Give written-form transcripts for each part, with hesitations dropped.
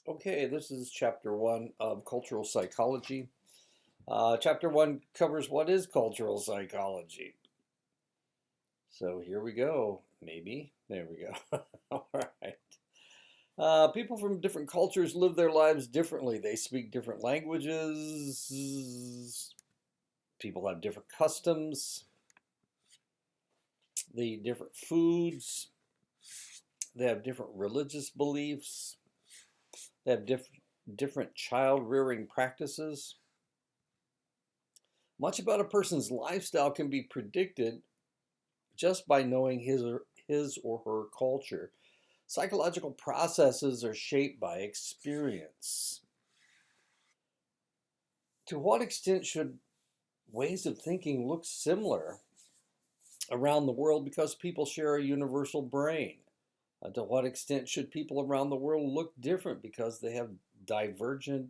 Okay, this is chapter one of cultural psychology. Chapter one covers what is cultural psychology. So here we go. Maybe. There we go. All right. People from different cultures live their lives differently. They speak different languages. People have different customs. They eat different foods. They have different religious beliefs. They have different child rearing practices. Much about a person's lifestyle can be predicted just by knowing his or her culture. Psychological processes are shaped by experience. To what extent should ways of thinking look similar around the world because people share a universal brain? To what extent should people around the world look different because they have divergent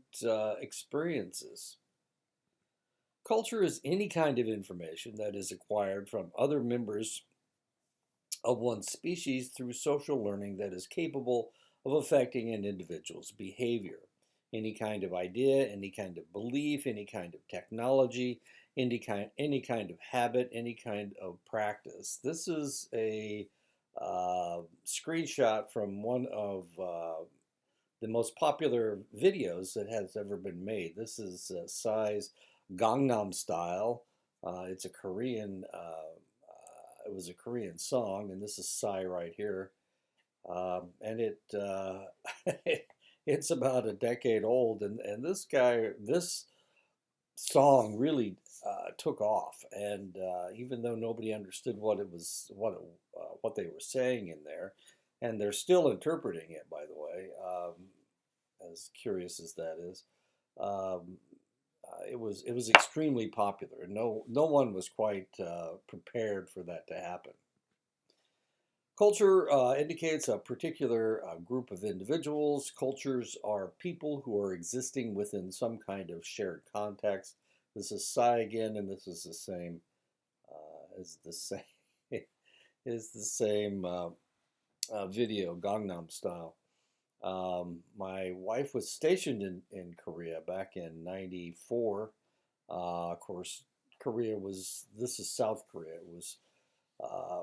experiences? Culture is any kind of information that is acquired from other members of one species through social learning that is capable of affecting an individual's behavior. Any kind of idea, any kind of belief, any kind of technology, any kind of habit, any kind of practice. This is a screenshot from one of the most popular videos that has ever been made. This is Psy's Gangnam Style. It's a Korean. It was a Korean song, and this is Psy right here. And it's about a decade old, and this song really took off. And even though nobody understood what they were saying in there, and they're still interpreting it, by the way, as curious as that is. Um, it was extremely popular. No one was quite prepared for that to happen. Culture indicates a particular group of individuals. Cultures are people who are existing within some kind of shared context. This is Psy again, and this is the same is the same is the same video, Gangnam Style. My wife was stationed in Korea back in '94. Of course, this is South Korea. It was uh,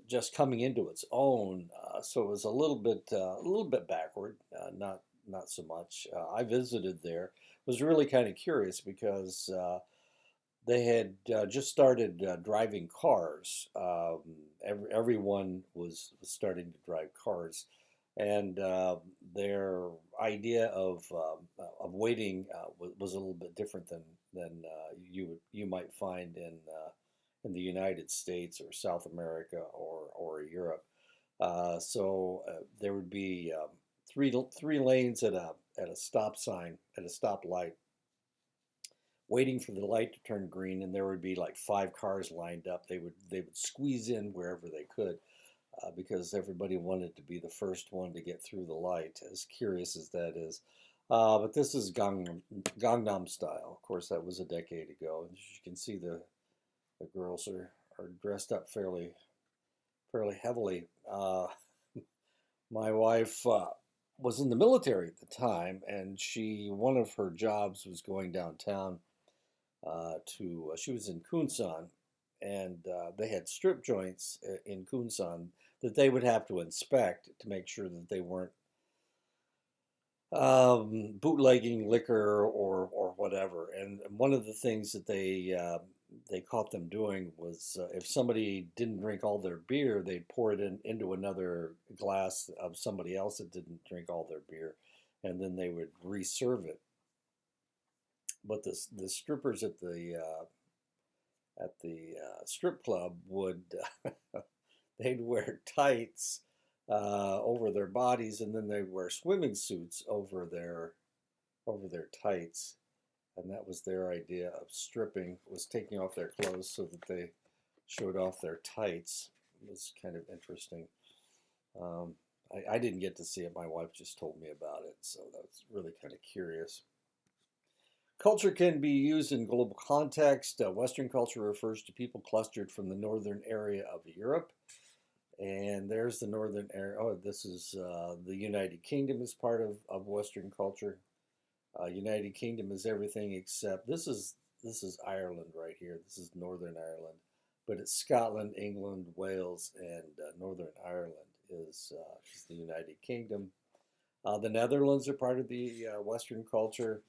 just coming into its own, so it was a little bit backward. Not so much. I visited there. Was really kind of curious because they had just started driving cars. Everyone was starting to drive cars, and their idea of waiting was a little bit different than you might find in the United States or South America or Europe. So there would be three lanes at a stop sign at a stoplight, waiting for the light to turn green, and there would be like five cars lined up. They would squeeze in wherever they could because everybody wanted to be the first one to get through the light. As curious as that is, but this is Gangnam Style. Of course, that was a decade ago, and as you can see, the girls are dressed up fairly heavily. My wife was in the military at the time, and one of her jobs was going downtown to she was in Kunsan, and they had strip joints in Kunsan that they would have to inspect to make sure that they weren't bootlegging liquor or whatever. And one of the things that they caught them doing was if somebody didn't drink all their beer, they'd pour it into another glass of somebody else that didn't drink all their beer, and then they would reserve it. But the strippers at the strip club would they'd wear tights over their bodies, and then they'd wear swimming suits over their tights, and that was their idea of stripping, was taking off their clothes so that they showed off their tights. It was kind of interesting. Um, I didn't get to see it. My wife just told me about it, so that's really kind of curious. Culture can be used in global context. Western culture refers to people clustered from the northern area of Europe. And there's the northern area. Oh, this is the United Kingdom is part of Western culture. United Kingdom is everything except this is Ireland right here. This is Northern Ireland, but it's Scotland, England, Wales, and Northern Ireland is the United Kingdom. The Netherlands are part of the Western culture.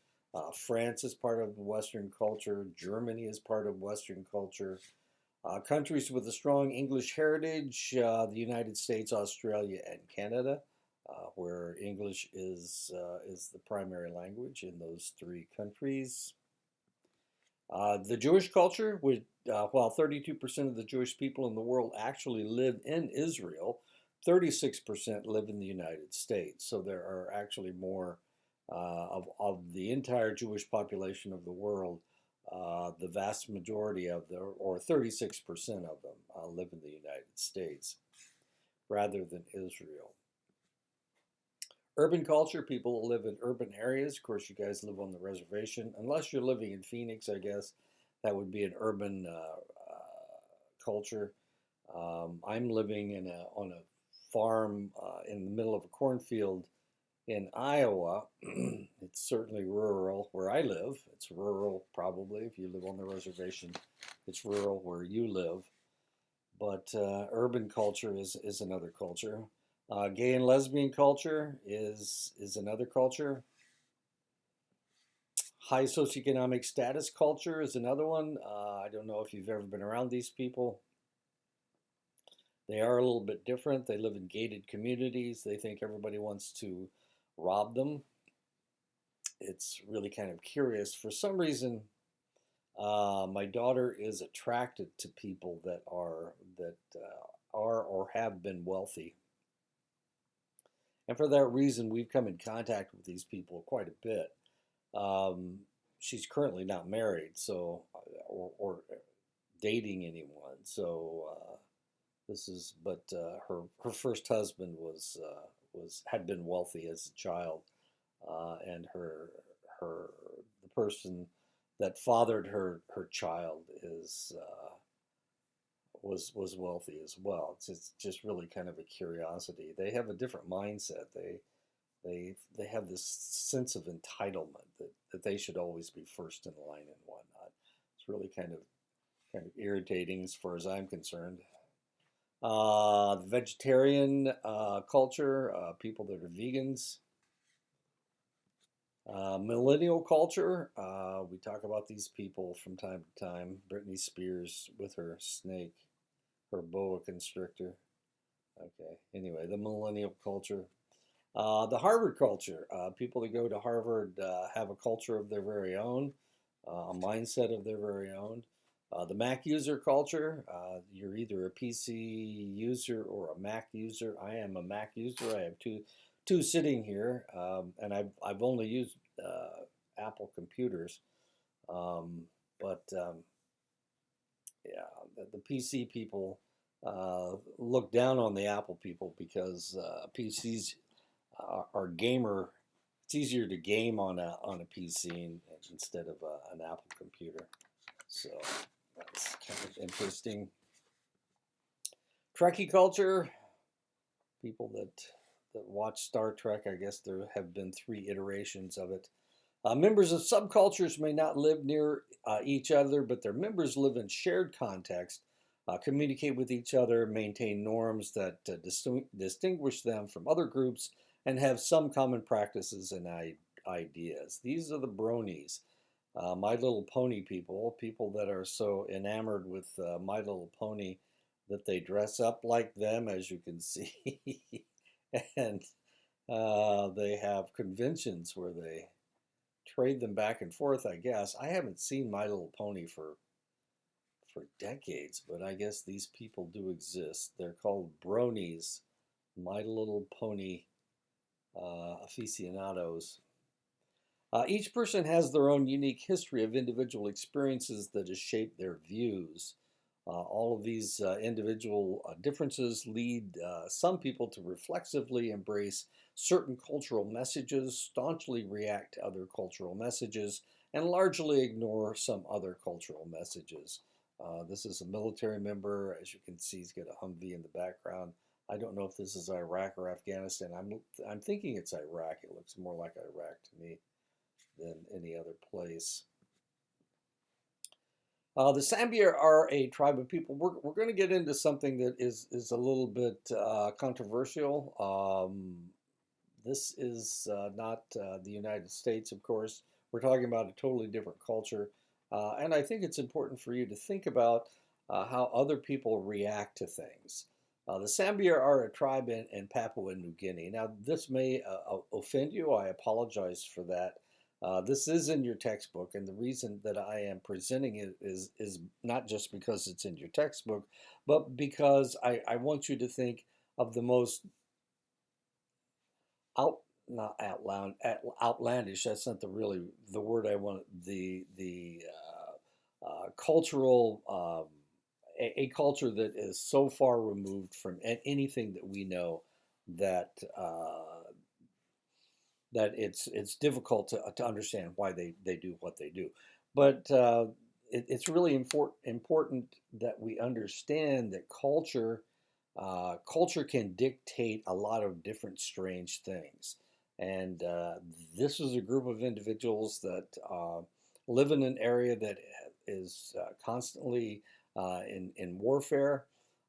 France is part of Western culture. Germany is part of Western culture. Countries with a strong English heritage: the United States, Australia, and Canada, where English is the primary language in those three countries. The Jewish culture, while 32% of the Jewish people in the world actually live in Israel, 36% live in the United States. So there are actually more of the entire Jewish population of the world. The vast majority of them, or 36% of them, live in the United States rather than Israel. Urban culture, people that live in urban areas. Of course, you guys live on the reservation. Unless you're living in Phoenix, I guess that would be an urban culture. I'm living on a farm in the middle of a cornfield in Iowa. It's certainly rural where I live. It's rural, probably, if you live on the reservation. It's rural where you live. But urban culture is another culture. Gay and lesbian culture is another culture. High socioeconomic status culture is another one. I don't know if you've ever been around these people. They are a little bit different. They live in gated communities. They think everybody wants to rob them. It's really kind of curious. For some reason, my daughter is attracted to people that are or have been wealthy. And for that reason, we've come in contact with these people quite a bit. She's currently not married, so or dating anyone. So but her first husband had been wealthy as a child, and her the person that fathered her child was wealthy as well. It's just really kind of a curiosity. They have a different mindset. They have this sense of entitlement that they should always be first in line and whatnot. It's really kind of irritating as far as I'm concerned. The vegetarian culture, people that are vegans. Millennial culture, we talk about these people from time to time. Britney Spears with her snake, her boa constrictor. Okay, anyway, the millennial culture. The Harvard culture, people that go to Harvard have a culture of their very own, a mindset of their very own. The Mac user culture, you're either a PC user or a Mac user. I am a Mac user. I have two sitting here, and I've only used Apple computers, but yeah, the PC people look down on the Apple people because PCs are gamer. It's easier to game on a PC instead of an Apple computer. So that's kind of interesting. Trekkie culture, people that watch Star Trek. I guess there have been three iterations of it. Members of subcultures may not live near each other, but their members live in shared context, communicate with each other, maintain norms that distinguish them from other groups, and have some common practices and ideas. These are the bronies. My Little Pony people that are so enamored with My Little Pony that they dress up like them, as you can see, and they have conventions where they trade them back and forth. I guess I haven't seen My Little Pony for decades, but I guess these people do exist. They're called bronies, My Little Pony aficionados. Each person has their own unique history of individual experiences that has shaped their views. All of these individual differences lead some people to reflexively embrace certain cultural messages, staunchly react to other cultural messages, and largely ignore some other cultural messages. This is a military member. As you can see, he's got a Humvee in the background. I don't know if this is Iraq or Afghanistan. I'm thinking it's Iraq. It looks more like Iraq to me than any other place. The Sambia are a tribe of people. We're going to get into something that is a little bit controversial. This is not the United States, of course. We're talking about a totally different culture. And I think it's important for you to think about how other people react to things. The Sambia are a tribe in Papua New Guinea. Now, this may offend you. I apologize for that. This is in your textbook, and the reason that I am presenting it is not just because it's in your textbook, but because I want you to think of the most out not outland outlandish. That's not the word I want. The cultural a culture that is so far removed from anything that we know that that it's difficult to understand why they do what they do. But it's really important that we understand that culture can dictate a lot of different strange things. And this is a group of individuals that live in an area that is constantly in warfare.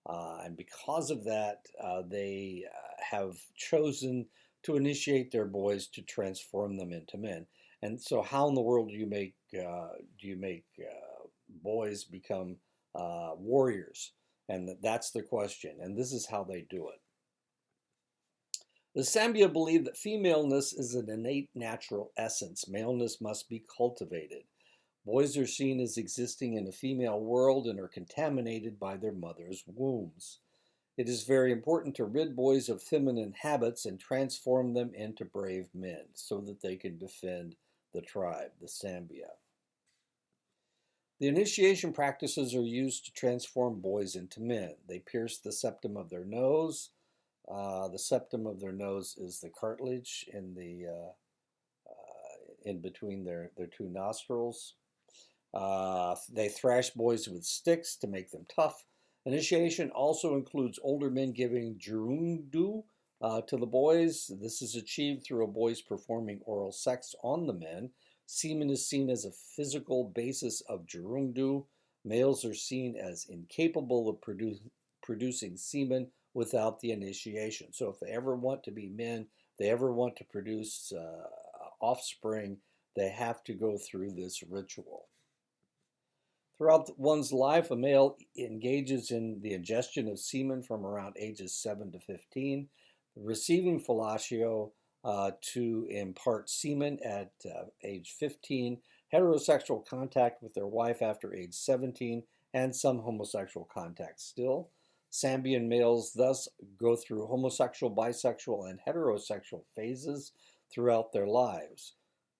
And because of that, they have chosen to initiate their boys to transform them into men. And so, how in the world do you make boys become warriors? And that's the question. And this is how they do it. The Sambia believe that femaleness is an innate natural essence. Maleness must be cultivated. Boys are seen as existing in a female world and are contaminated by their mother's wombs. It is very important to rid boys of feminine habits and transform them into brave men so that they can defend the tribe, the Sambia. The initiation practices are used to transform boys into men. They pierce the septum of their nose. The septum of their nose is the cartilage in between their two nostrils. They thrash boys with sticks to make them tough. Initiation also includes older men giving jurundu to the boys. This is achieved through a boys performing oral sex on the men. Semen is seen as a physical basis of jurundu. Males are seen as incapable of producing semen without the initiation. So if they ever want to be men, if they ever want to produce offspring, they have to go through this ritual. Throughout one's life, a male engages in the ingestion of semen from around ages 7 to 15, receiving fellatio to impart semen at age 15, heterosexual contact with their wife after age 17, and some homosexual contact still. Sambian males thus go through homosexual, bisexual, and heterosexual phases throughout their lives.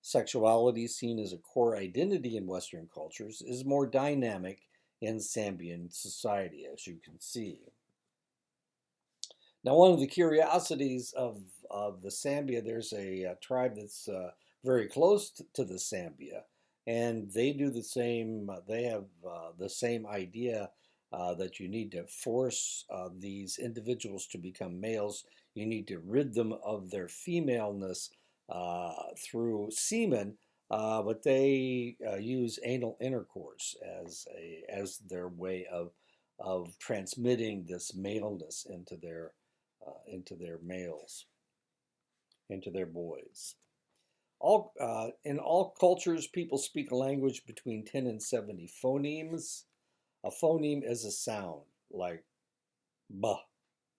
Sexuality, seen as a core identity in Western cultures, is more dynamic in Sambian society, as you can see. Now, one of the curiosities of the Sambia, there's a tribe that's very close to the Sambia, and they do the same, they have the same idea that you need to force these individuals to become males. You need to rid them of their femaleness through semen, but they use anal intercourse as their way of transmitting this maleness into their males, into their boys. In all cultures, people speak a language between 10 and 70 phonemes. A phoneme is a sound like b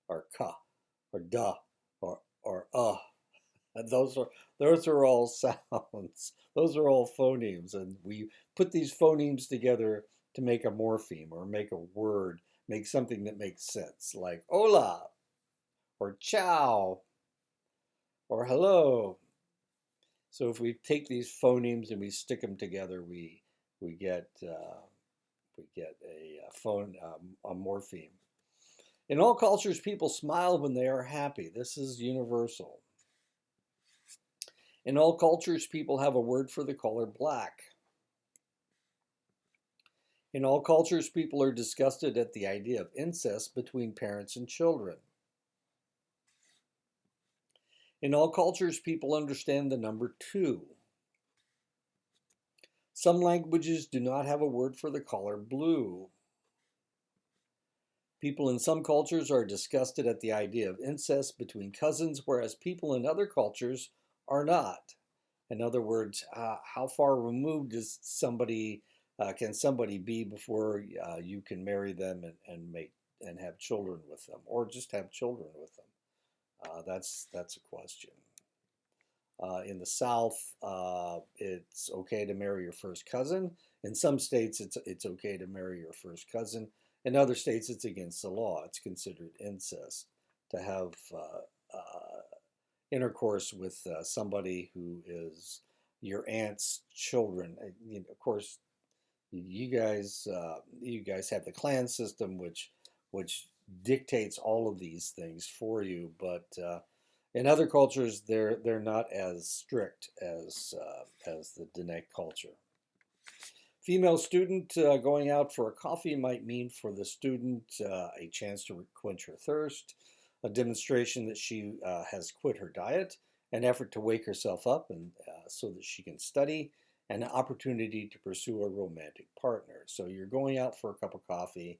or ka or da or and those are all sounds. Those are all phonemes, and we put these phonemes together to make a morpheme or make a word, make something that makes sense, like hola or ciao or hello. So if we take these phonemes and we stick them together, we get a morpheme. In all cultures, people smile when they are happy. This is universal. In all cultures, people have a word for the color black. In all cultures, people are disgusted at the idea of incest between parents and children. In all cultures, people understand the number 2. Some languages do not have a word for the color blue. People in some cultures are disgusted at the idea of incest between cousins, whereas people in other cultures are not. In other words, how far removed is somebody can somebody be before you can marry them and make and have children with them, or just have children with them? That's a question. In the South, it's okay to marry your first cousin. In some states, it's okay to marry your first cousin. In other states, it's against the law. It's considered incest to have intercourse with somebody who is your aunt's children. Of course, you guys have the clan system, which dictates all of these things for you. But in other cultures, they're not as strict as the Diné culture. Female student going out for a coffee might mean for the student a chance to quench her thirst, a demonstration that she has quit her diet, an effort to wake herself up and so that she can study, and an opportunity to pursue a romantic partner. So you're going out for a cup of coffee.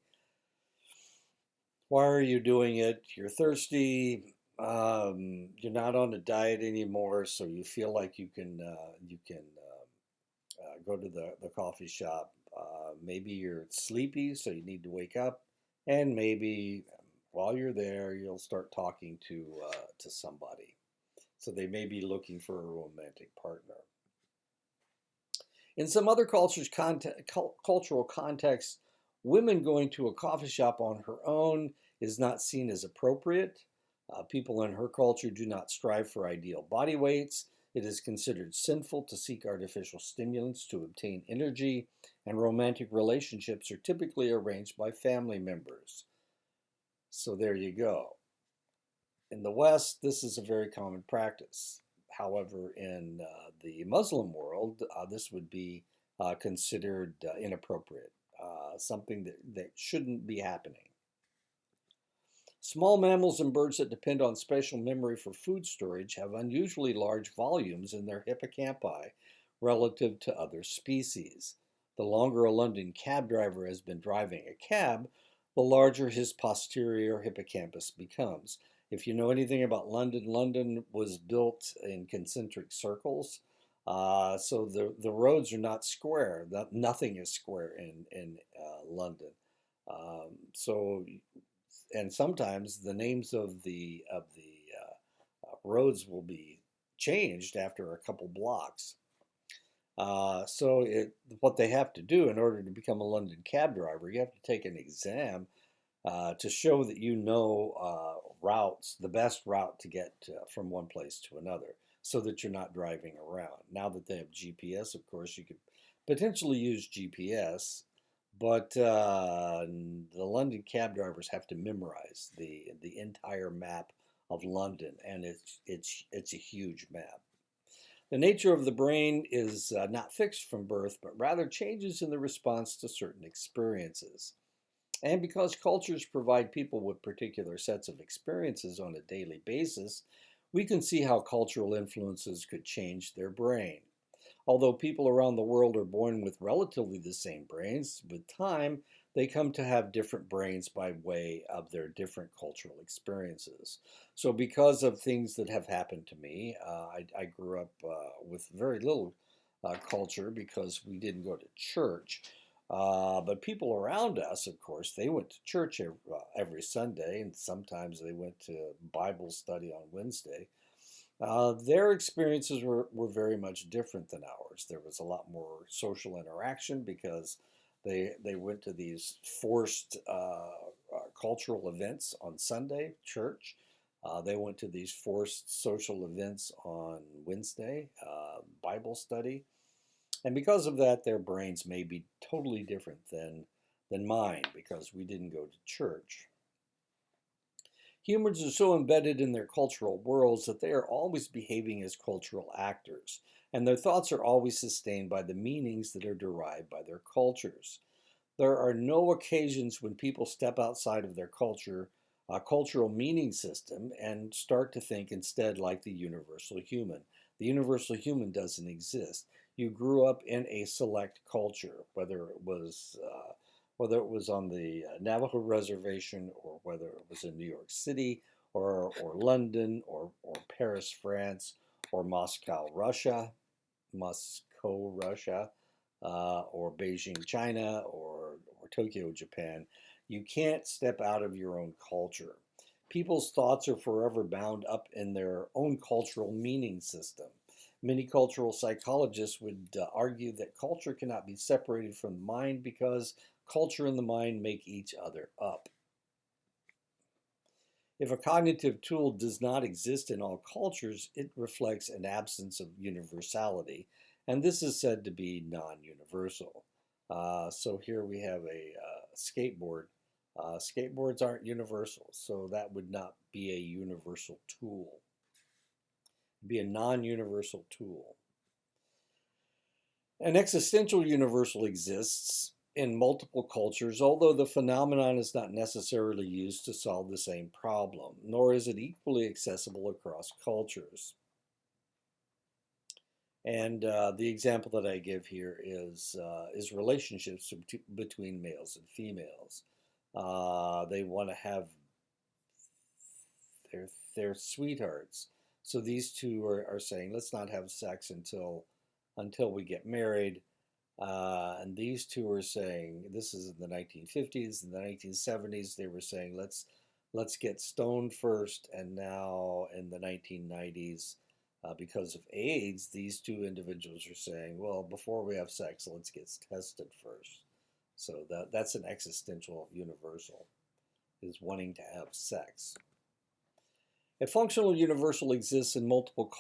Why are you doing it? You're thirsty. You're not on a diet anymore, so you feel like you can go to the coffee shop. Maybe you're sleepy, so you need to wake up, and maybe while you're there, you'll start talking to somebody. So they may be looking for a romantic partner. In some other cultural contexts, women going to a coffee shop on her own is not seen as appropriate. People in her culture do not strive for ideal body weights. It is considered sinful to seek artificial stimulants to obtain energy, and romantic relationships are typically arranged by family members. So there you go. In the West, this is a very common practice. However, in the Muslim world, this would be considered inappropriate, something that shouldn't be happening. Small mammals and birds that depend on spatial memory for food storage have unusually large volumes in their hippocampi relative to other species. The longer a London cab driver has been driving a cab, the larger his posterior hippocampus becomes. If you know anything about London, London was built in concentric circles. So the roads are not square. Nothing is square in London. So and sometimes the names of the roads will be changed after a couple blocks. What they have to do in order to become a London cab driver, you have to take an exam to show that you know routes, the best route to get from one place to another, so that you're not driving around. Now that they have GPS, of course, you could potentially use GPS, but the London cab drivers have to memorize the entire map of London, and it's a huge map. The nature of the brain is not fixed from birth, but rather changes in the response to certain experiences. And because cultures provide people with particular sets of experiences on a daily basis, we can see how cultural influences could change their brain. Although people around the world are born with relatively the same brains, with time, they come to have different brains by way of their different cultural experiences. So, because of things that have happened to me, I grew up with very little culture because we didn't go to church. But people around us, of course, they went to church every Sunday, and sometimes they went to Bible study on Wednesday. Their experiences were very much different than ours. There was a lot more social interaction because they went to these forced cultural events on Sunday, church. They went to these forced social events on Wednesday, Bible study. And because of that, their brains may be totally different than mine because we didn't go to church. Humans are so embedded in their cultural worlds that they are always behaving as cultural actors, and their thoughts are always sustained by the meanings that are derived by their cultures. There are no occasions when people step outside of their culture cultural meaning system and start to think instead like the universal human. The universal human doesn't exist. You grew up in a select culture, whether it was on the Navajo reservation, or whether it was in New York City, or London, or Paris, France, or Moscow, Russia, or Beijing, China, or Tokyo, Japan. You can't step out of your own culture. People's thoughts are forever bound up in their own cultural meaning system. Many cultural psychologists would argue that culture cannot be separated from the mind because culture and the mind make each other up. If a cognitive tool does not exist in all cultures, it reflects an absence of universality, and this is said to be non universal. So here we have a skateboard. Skateboards aren't universal, so that would not be a universal tool. It'd be a non universal tool. An existential universal exists in multiple cultures, although the phenomenon is not necessarily used to solve the same problem, nor is it equally accessible across cultures. And the example that I give here is relationships between males and females. They want to have their sweethearts. So these two are saying, let's not have sex until we get married. And these two are saying, this is in the 1950s. In the 1970s, they were saying, let's get stoned first. And now in the 1990s, because of AIDS, these two individuals are saying, well, before we have sex, let's get tested first. So that's an existential universal, is wanting to have sex. A functional universal exists in multiple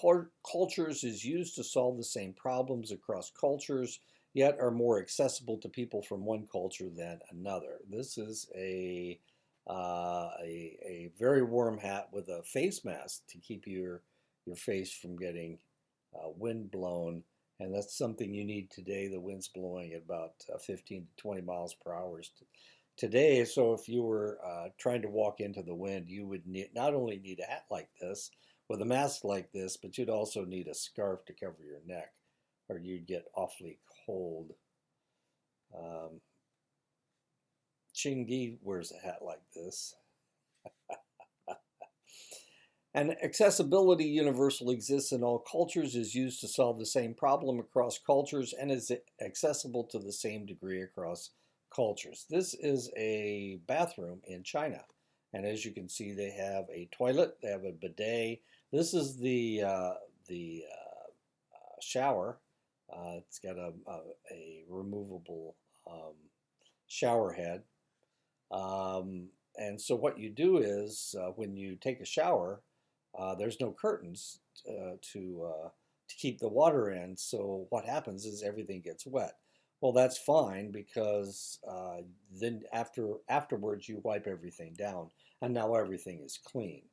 cultures, is used to solve the same problems across cultures, yet are more accessible to people from one culture than another. This is a very warm hat with a face mask to keep your face from getting wind blown, and that's something you need today. The wind's blowing at about 15 to 20 miles per hour today. So if you were trying to walk into the wind, you would not only need a hat like this with a mask like this, but you'd also need a scarf to cover your neck, or you'd get awfully cold. Chingy wears a hat like this. An accessibility universal exists in all cultures, is used to solve the same problem across cultures, and is accessible to the same degree across cultures. This is a bathroom in China, and as you can see, they have a toilet, they have a bidet. This is the shower. It's got a removable shower head. And so what you do is when you take a shower, there's no curtains to keep the water in. So what happens is everything gets wet. Well, that's fine, because then afterwards you wipe everything down, and now everything is clean.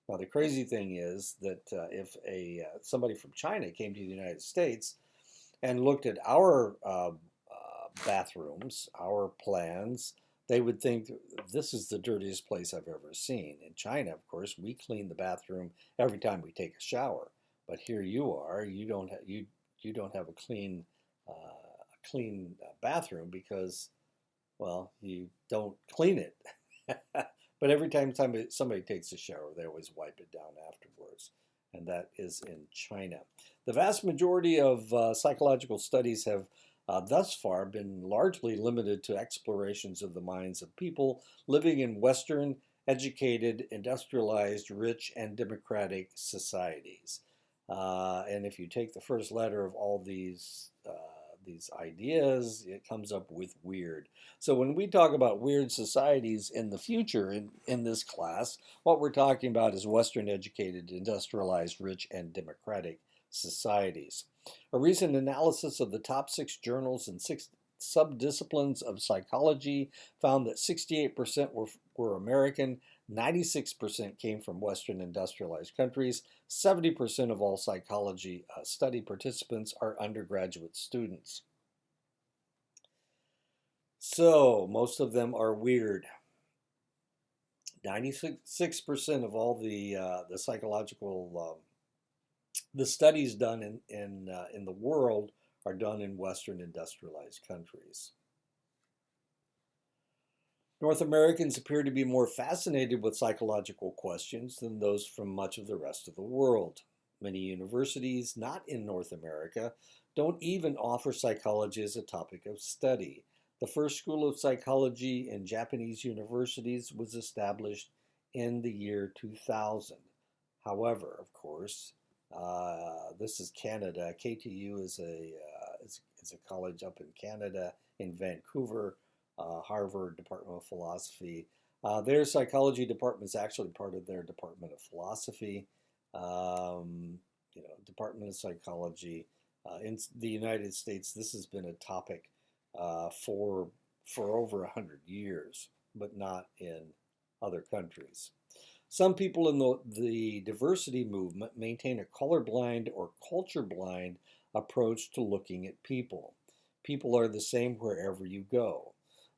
Now the crazy thing is that if somebody from China came to the United States and looked at our bathrooms, our plans, they would think this is the dirtiest place I've ever seen. In China, of course, we clean the bathroom every time we take a shower. But here you are, you don't have a clean bathroom because, well, you don't clean it. But every time somebody takes a shower, they always wipe it down afterwards. And that is in China. The vast majority of psychological studies have thus far been largely limited to explorations of the minds of people living in Western, educated, industrialized, rich, and democratic societies. And if you take the first letter of all these ideas, it comes up with weird. So when we talk about weird societies in the future in this class, what we're talking about is Western educated, industrialized, rich, and democratic societies. A recent analysis of the top 6 journals and 6 subdisciplines of psychology found that 68% were American, 96% came from Western industrialized countries, 70% of all psychology study participants are undergraduate students. So most of them are weird. 96% of all the psychological the studies done in the world are done in Western industrialized countries. North Americans appear to be more fascinated with psychological questions than those from much of the rest of the world. Many universities not in North America don't even offer psychology as a topic of study. The first school of psychology in Japanese universities was established in the year 2000. However, of course, this is Canada. KTU is a college up in Canada in Vancouver. Harvard Department of Philosophy. Their psychology department is actually part of their Department of Philosophy. Department of Psychology. In the United States, this has been a topic for over 100 years, but not in other countries. Some people in the diversity movement maintain a colorblind or culture blind approach to looking at people. People are the same wherever you go.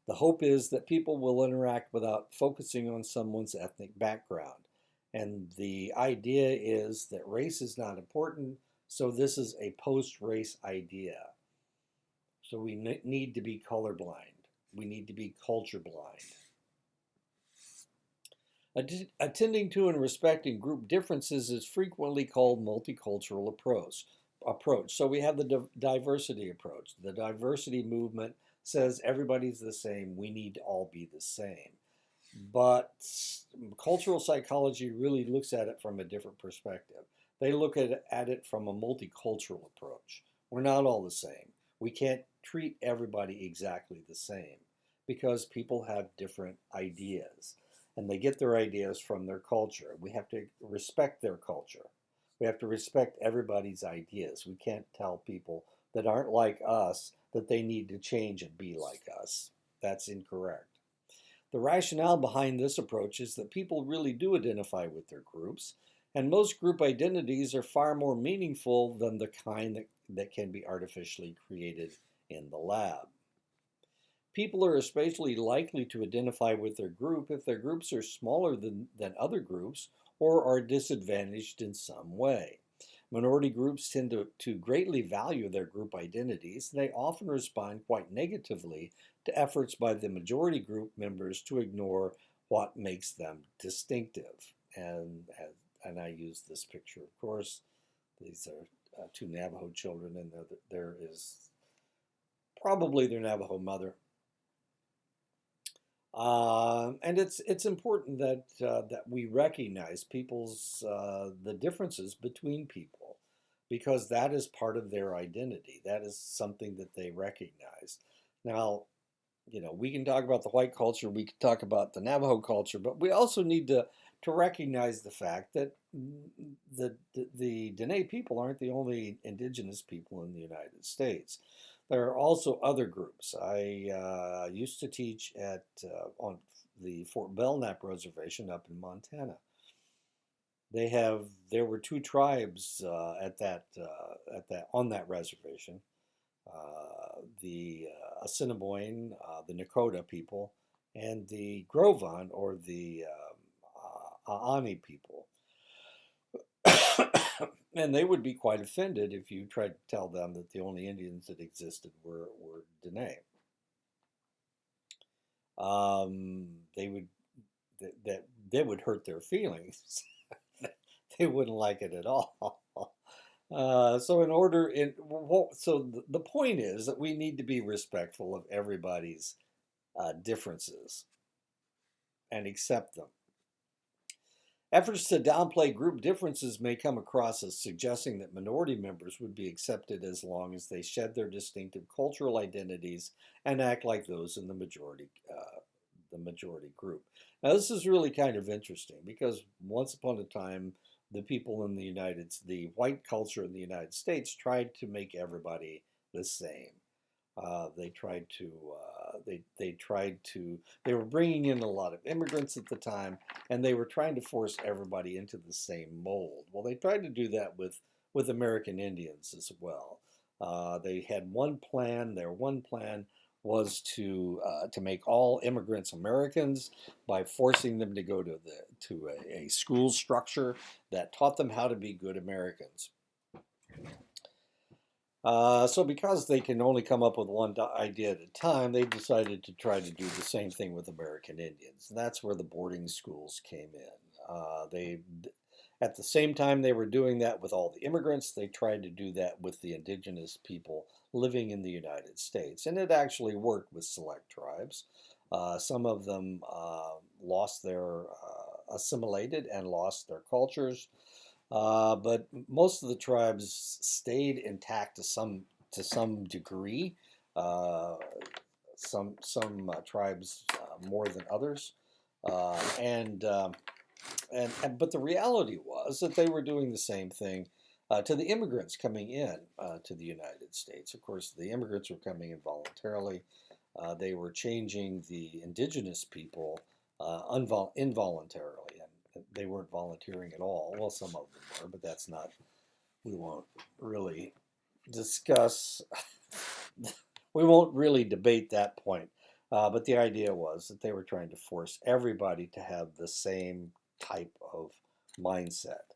The hope is that people will interact without focusing on someone's ethnic background. And the idea is that race is not important, so this is a post-race idea. So we need to be colorblind. We need to be culture blind. Attending to and respecting group differences is frequently called multicultural approach. So we have the diversity approach. The diversity movement says everybody's the same, we need to all be the same. But cultural psychology really looks at it from a different perspective. They look at it from a multicultural approach. We're not all the same. We can't treat everybody exactly the same because people have different ideas and they get their ideas from their culture. We have to respect their culture. We have to respect everybody's ideas. We can't tell people that aren't like us that they need to change and be like us. That's incorrect. The rationale behind this approach is that people really do identify with their groups, and most group identities are far more meaningful than the kind that can be artificially created in the lab. People are especially likely to identify with their group if their groups are smaller than other groups or are disadvantaged in some way. Minority groups tend to greatly value their group identities, and they often respond quite negatively to efforts by the majority group members to ignore what makes them distinctive. And I use this picture, of course. These are two Navajo children, and there is probably their Navajo mother. And it's important that we recognize the differences between people, because that is part of their identity. That is something that they recognize. Now, we can talk about the white culture, we can talk about the Navajo culture, but we also need to recognize the fact that the Dene people aren't the only indigenous people in the United States. There are also other groups. I used to teach on the Fort Belknap Reservation up in Montana. There were two tribes on that reservation. The Assiniboine, the Nakota people, and the Grovon or the Aani people. And they would be quite offended if you tried to tell them that the only Indians that existed were Dene. They would hurt their feelings. They wouldn't like it at all. So the point is that we need to be respectful of everybody's differences and accept them. Efforts to downplay group differences may come across as suggesting that minority members would be accepted as long as they shed their distinctive cultural identities and act like those in the majority group. Now, this is really kind of interesting because once upon a time, the white culture in the United States tried to make everybody the same. They were bringing in a lot of immigrants at the time, and they were trying to force everybody into the same mold. Well, they tried to do that with American Indians as well. They had one plan. Their one plan was to make all immigrants Americans by forcing them to go to a school structure that taught them how to be good Americans. So because they can only come up with one idea at a time, they decided to try to do the same thing with American Indians. And that's where the boarding schools came in. At the same time they were doing that with all the immigrants, they tried to do that with the indigenous people living in the United States. And it actually worked with select tribes. Some of them assimilated and lost their cultures. But most of the tribes stayed intact to some degree. Some tribes more than others, but the reality was that they were doing the same thing to the immigrants coming in to the United States. Of course, the immigrants were coming in voluntarily. They were changing the indigenous people involuntarily, and they weren't volunteering at all. Well, some of them were, but we won't really discuss, we won't really debate that point. But the idea was that they were trying to force everybody to have the same type of mindset.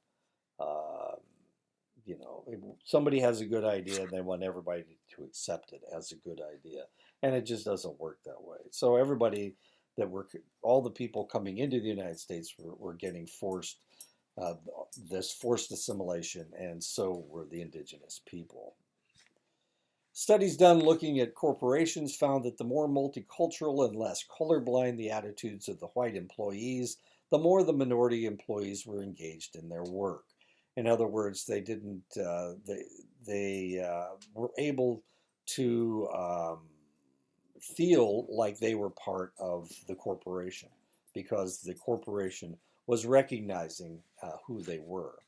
Somebody has a good idea and they want everybody to accept it as a good idea. And it just doesn't work that way. So all the people coming into the United States were getting this forced assimilation, and so were the indigenous people. Studies done looking at corporations found that the more multicultural and less colorblind the attitudes of the white employees, the more the minority employees were engaged in their work. In other words, they were able to feel like they were part of the corporation because the corporation was recognizing who they were.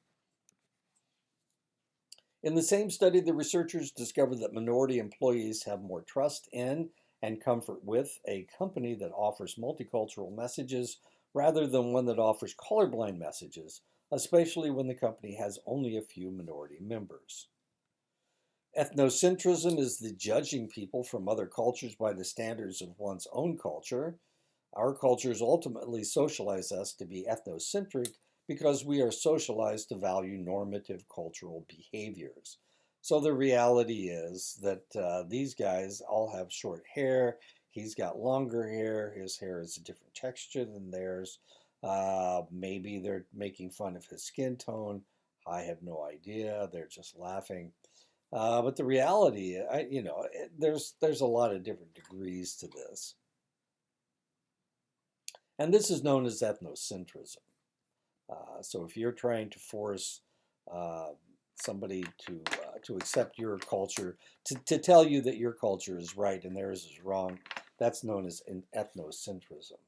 In the same study, the researchers discovered that minority employees have more trust in and comfort with a company that offers multicultural messages rather than one that offers colorblind messages, especially when the company has only a few minority members. Ethnocentrism is the judging people from other cultures by the standards of one's own culture. Our cultures ultimately socialize us to be ethnocentric because we are socialized to value normative cultural behaviors. So the reality is that these guys all have short hair. He's got longer hair. His hair is a different texture than theirs. Maybe they're making fun of his skin tone. I have no idea. They're just laughing. But the reality, there's a lot of different degrees to this. And this is known as ethnocentrism. So if you're trying to force somebody to accept your culture, to tell you that your culture is right and theirs is wrong, that's known as ethnocentrism.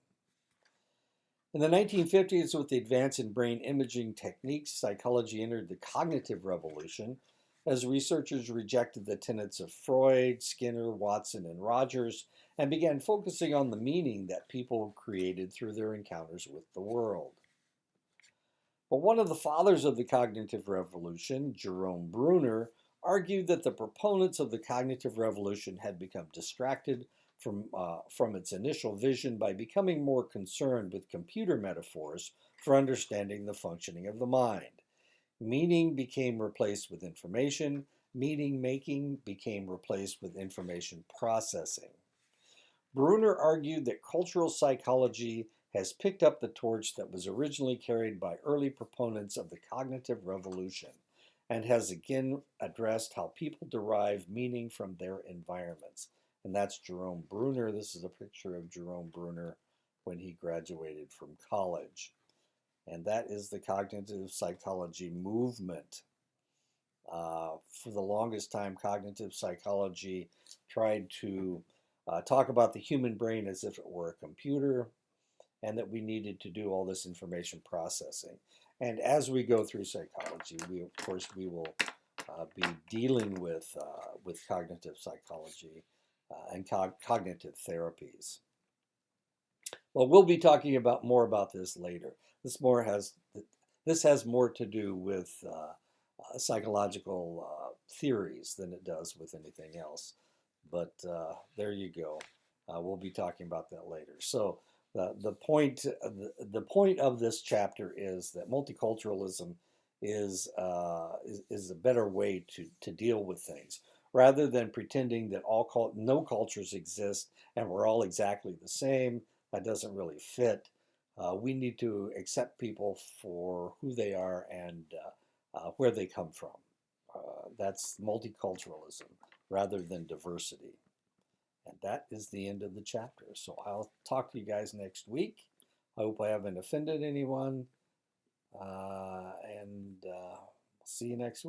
In the 1950s, with the advance in brain imaging techniques, psychology entered the cognitive revolution as researchers rejected the tenets of Freud, Skinner, Watson, and Rogers and began focusing on the meaning that people created through their encounters with the world. But one of the fathers of the cognitive revolution, Jerome Bruner, argued that the proponents of the cognitive revolution had become distracted from its initial vision by becoming more concerned with computer metaphors for understanding the functioning of the mind. Meaning became replaced with information. Meaning making became replaced with information processing. Bruner argued that cultural psychology has picked up the torch that was originally carried by early proponents of the cognitive revolution and has again addressed how people derive meaning from their environments. And that's Jerome Bruner. This is a picture of Jerome Bruner when he graduated from college. And that is the cognitive psychology movement. For the longest time, cognitive psychology tried to talk about the human brain as if it were a computer, and that we needed to do all this information processing. And as we go through psychology, we will be dealing with cognitive psychology and cognitive therapies. Well, we'll be talking more about this later. This has more to do with psychological theories than it does with anything else. But there you go. We'll be talking about that later. So the point of this chapter is that multiculturalism is a better way to deal with things, rather than pretending that no cultures exist and we're all exactly the same. That doesn't really fit. We need to accept people for who they are and where they come from. That's multiculturalism rather than diversity. And that is the end of the chapter. So I'll talk to you guys next week. I hope I haven't offended anyone. And see you next week.